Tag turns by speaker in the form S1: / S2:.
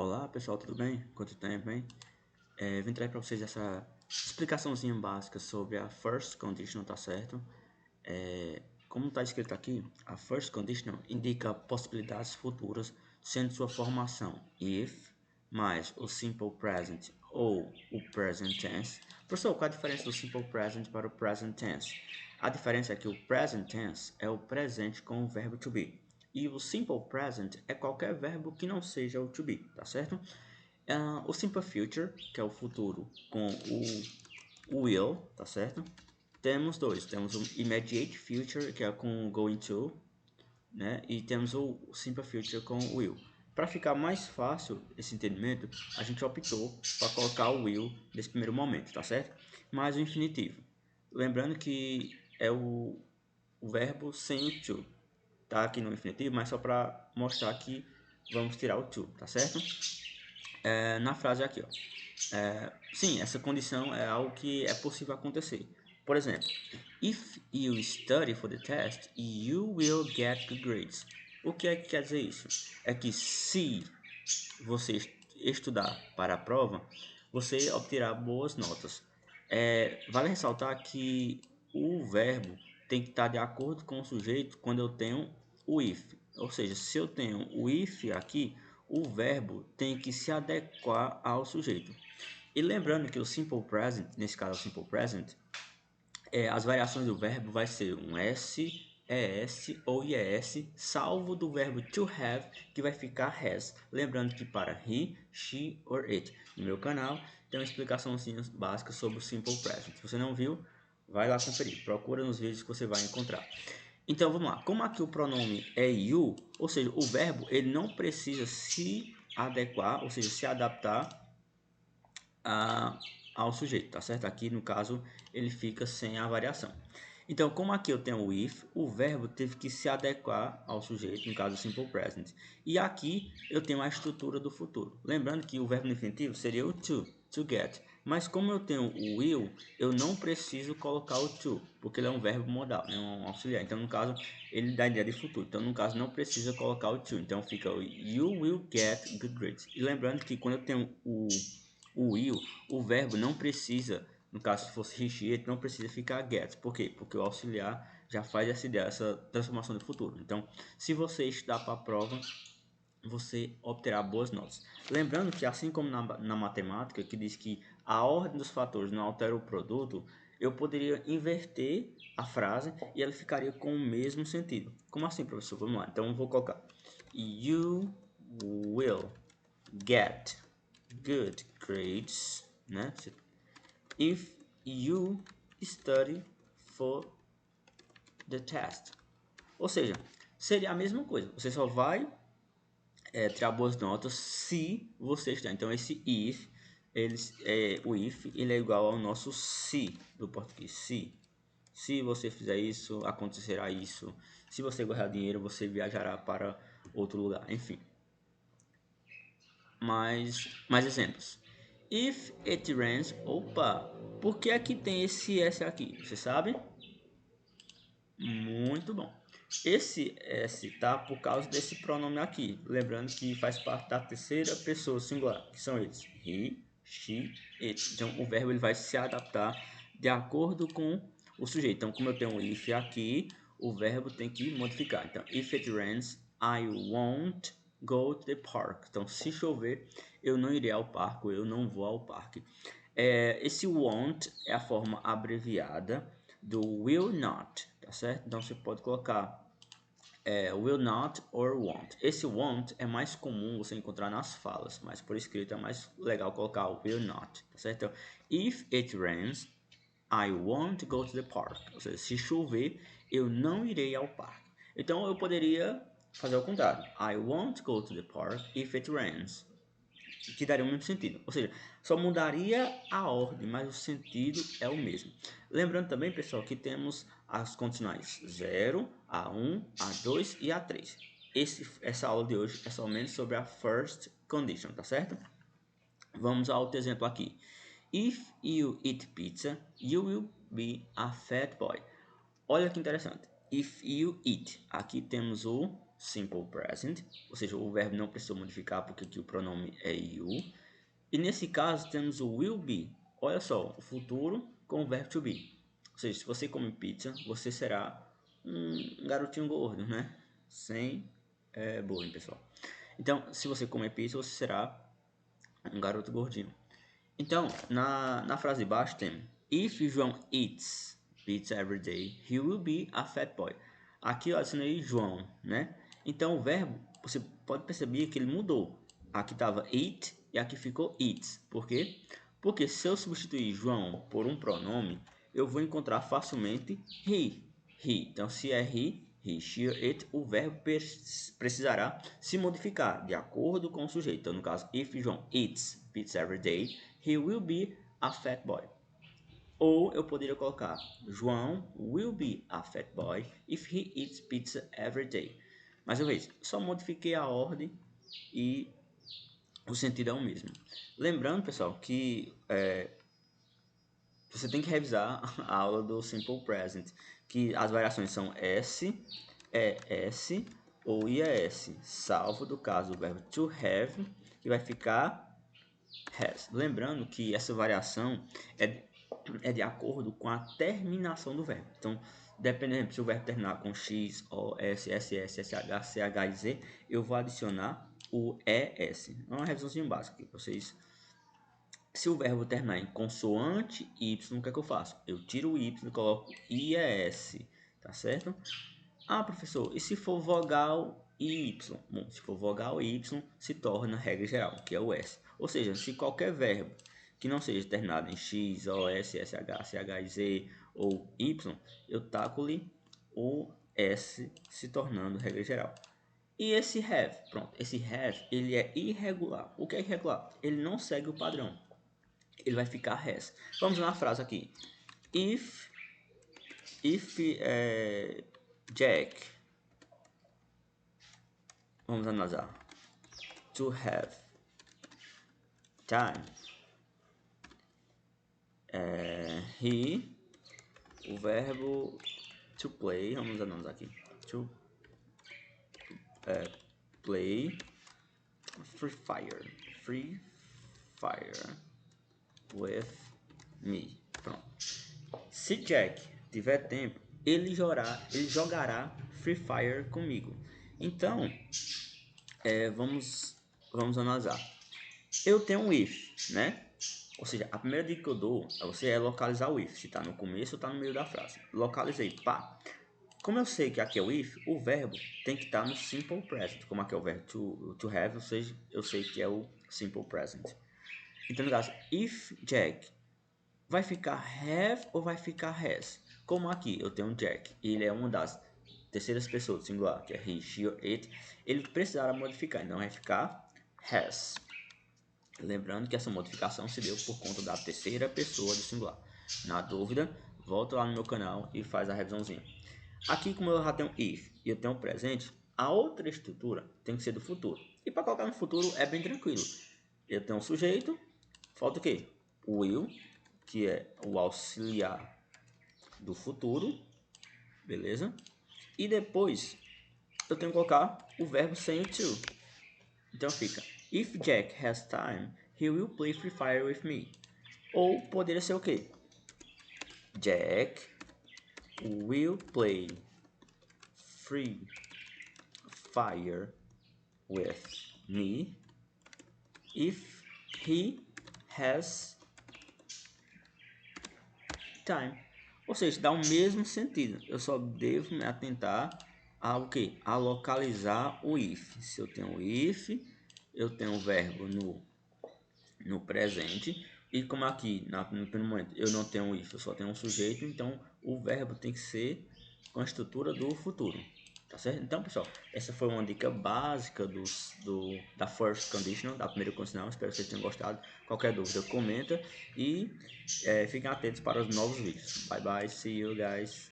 S1: Olá pessoal, tudo bem? Quanto tempo, hein? Vim trazer para vocês essa explicaçãozinha básica sobre a first conditional, tá certo? Como está escrito aqui, a first conditional indica possibilidades futuras sendo sua formação if mais o simple present ou o present tense. Professor, qual a diferença do simple present para o present tense? A diferença é que o present tense é o presente com o verbo to be. E o simple present é qualquer verbo que não seja o to be, tá certo? O simple future, que é o futuro com o will, tá certo? Temos dois, temos o immediate future, que é com going to, né? E temos o simple future com o will. Para ficar mais fácil esse entendimento, a gente optou para colocar o will nesse primeiro momento, tá certo? Mais o infinitivo. Lembrando que é o verbo sem o to. Tá aqui no infinitivo, mas só para mostrar que vamos tirar o to, tá certo? Na frase aqui, ó. Sim, essa condição é algo que é possível acontecer. Por exemplo, if you study for the test, you will get good grades. O que é que quer dizer isso? É que se você estudar para a prova, você obterá boas notas. Vale ressaltar que o verbo tem que estar de acordo com o sujeito quando eu tenho o if. Ou seja, se eu tenho o if aqui, o verbo tem que se adequar ao sujeito. E lembrando que o simple present, nesse caso o simple present, as variações do verbo vai ser um S, ES ou IES, salvo do verbo to have, que vai ficar has. Lembrando que para he, she or it, no meu canal tem uma explicação básica sobre o simple present. Se você não viu, vai lá conferir. Procura nos vídeos que você vai encontrar. Então vamos lá. Como aqui o pronome é you, ou seja, o verbo ele não precisa se adequar, ou seja, se adaptar ao sujeito, tá certo? Aqui no caso ele fica sem a variação. Então, como aqui eu tenho o if, o verbo teve que se adequar ao sujeito, no caso simple present. E aqui eu tenho a estrutura do futuro. Lembrando que o verbo no infinitivo seria o to get. Mas como eu tenho o will, eu não preciso colocar o to, porque ele é um verbo modal, né, um auxiliar. Então, no caso, ele dá a ideia de futuro. Então, no caso, não precisa colocar o to. Então, fica o you will get good grades. E lembrando que quando eu tenho o will, o verbo não precisa, no caso se fosse he, não precisa ficar get. Por quê? Porque o auxiliar já faz essa ideia, essa transformação do futuro. Então, se você estudar para a prova, você obterá boas notas. Lembrando que assim como na matemática, que diz que a ordem dos fatores não altera o produto, eu poderia inverter a frase e ela ficaria com o mesmo sentido. Como assim, professor? Vamos lá. Então, eu vou colocar you will get good grades, né? If you study for the test. Ou seja, seria a mesma coisa. Você só vai tirar boas notas se você estudar. Então esse if, o if, ele é igual ao nosso se do português. Se você fizer isso, acontecerá isso. Se você guardar dinheiro, você viajará para outro lugar. Enfim. Mais exemplos. If it rains, opa, por que aqui tem esse S aqui? Você sabe? Muito bom. Esse S tá por causa desse pronome aqui. Lembrando que faz parte da terceira pessoa singular, que são eles. He, she, it. Então o verbo ele vai se adaptar de acordo com o sujeito. Então como eu tenho um if aqui, o verbo tem que modificar. Então if it rains, I won't go to the park. Então se chover, eu não irei ao parque, eu não vou ao parque. Esse won't é a forma abreviada do will not, tá certo? Então você pode colocar will not or won't. Esse won't é mais comum você encontrar nas falas, mas por escrito é mais legal colocar o will not, tá certo? Então, if it rains, I won't go to the park. Ou seja, se chover, eu não irei ao parque. Então eu poderia fazer o contrário. I won't go to the park if it rains. Que daria o mesmo sentido. Ou seja, só mudaria a ordem, mas o sentido é o mesmo. Lembrando também, pessoal, que temos as condicionais 0, A1, A2 e A3. Essa aula de hoje é somente sobre a first condition, tá certo? Vamos ao outro exemplo aqui. If you eat pizza, you will be a fat boy. Olha que interessante. If you eat. Aqui temos o simple present, ou seja, o verbo não precisou modificar porque aqui o pronome é you. E nesse caso temos o will be. Olha só, o futuro com o verbo to be. Ou seja, se você come pizza, você será um garotinho gordo, né? Sem bullying, pessoal. Então, se você comer pizza, você será um garoto gordinho. Então, na frase de baixo tem: If João eats pizza every day, he will be a fat boy. Aqui eu adicionei João, né? Então o verbo, você pode perceber que ele mudou. Aqui estava eat e aqui ficou eats. Por quê? Porque se eu substituir João por um pronome, eu vou encontrar facilmente he. Então se é he, she, it, o verbo precisará se modificar de acordo com o sujeito. Então no caso, if João eats pizza every day, he will be a fat boy. Ou eu poderia colocar João will be a fat boy if he eats pizza every day. Mais uma vez, só modifiquei a ordem e o sentido é o mesmo. Lembrando, pessoal, que você tem que revisar a aula do Simple Present, que as variações são S, ES ou IES, salvo do caso do verbo to have, que vai ficar has. Lembrando que essa variação é de acordo com a terminação do verbo. Então, dependendo se o verbo terminar com X, O, S, SS, SH, CH e Z, eu vou adicionar o ES. É uma revisãozinha básica aqui para vocês. Se o verbo terminar em consoante Y, o que é que eu faço? Eu tiro o Y e coloco IES, tá certo? Ah, professor, e se for vogal e Y? Bom, se for vogal e Y, se torna regra geral, que é o S. Ou seja, se qualquer verbo que não seja terminado em X, O, S, SH, CH e Z ou Y, eu taco-lhe o S se tornando regra geral. E esse have, pronto, esse have, ele é irregular. O que é irregular? Ele não segue o padrão. Ele vai ficar has. Vamos na frase aqui. If Jack, vamos analisar. To have time. He, o verbo to play, vamos analisar aqui. To play Free Fire with me. Pronto. Se Jack tiver tempo, ele jogará Free Fire comigo. Então, vamos analisar. Eu tenho um if, né? Ou seja, a primeira dica que eu dou a você é localizar o if, se está no começo ou está no meio da frase. Localizei, pá. Como eu sei que aqui é o if, o verbo tem que estar no simple present. Como aqui é o verbo to have, ou seja, eu sei que é o simple present. Então, no caso, if Jack, vai ficar have ou vai ficar has? Como aqui eu tenho Jack, ele é uma das terceiras pessoas do singular, que é he, she or it, ele precisará modificar, então vai ficar has. Lembrando que essa modificação se deu por conta da terceira pessoa do singular. Na dúvida, volta lá no meu canal e faz a revisãozinha. Aqui, como eu já tenho if e eu tenho presente, a outra estrutura tem que ser do futuro. E para colocar no futuro é bem tranquilo. Eu tenho um sujeito, falta o quê? O will, que é o auxiliar do futuro, beleza? E depois eu tenho que colocar o verbo sem o to. Então fica: If Jack has time, he will play Free Fire with me. Ou poderia ser o quê? Jack will play Free Fire with me if he has time. Ou seja, dá o mesmo sentido. Eu só devo me atentar ao que? A localizar o if. Se eu tenho o if, eu tenho o verbo no presente. E como aqui, no primeiro momento, eu não tenho o if, eu só tenho um sujeito, então o verbo tem que ser com a estrutura do futuro. Tá certo? Então, pessoal, essa foi uma dica básica da first conditional, da primeira condicional. Espero que vocês tenham gostado. Qualquer dúvida, comenta e fiquem atentos para os novos vídeos. Bye bye, see you guys.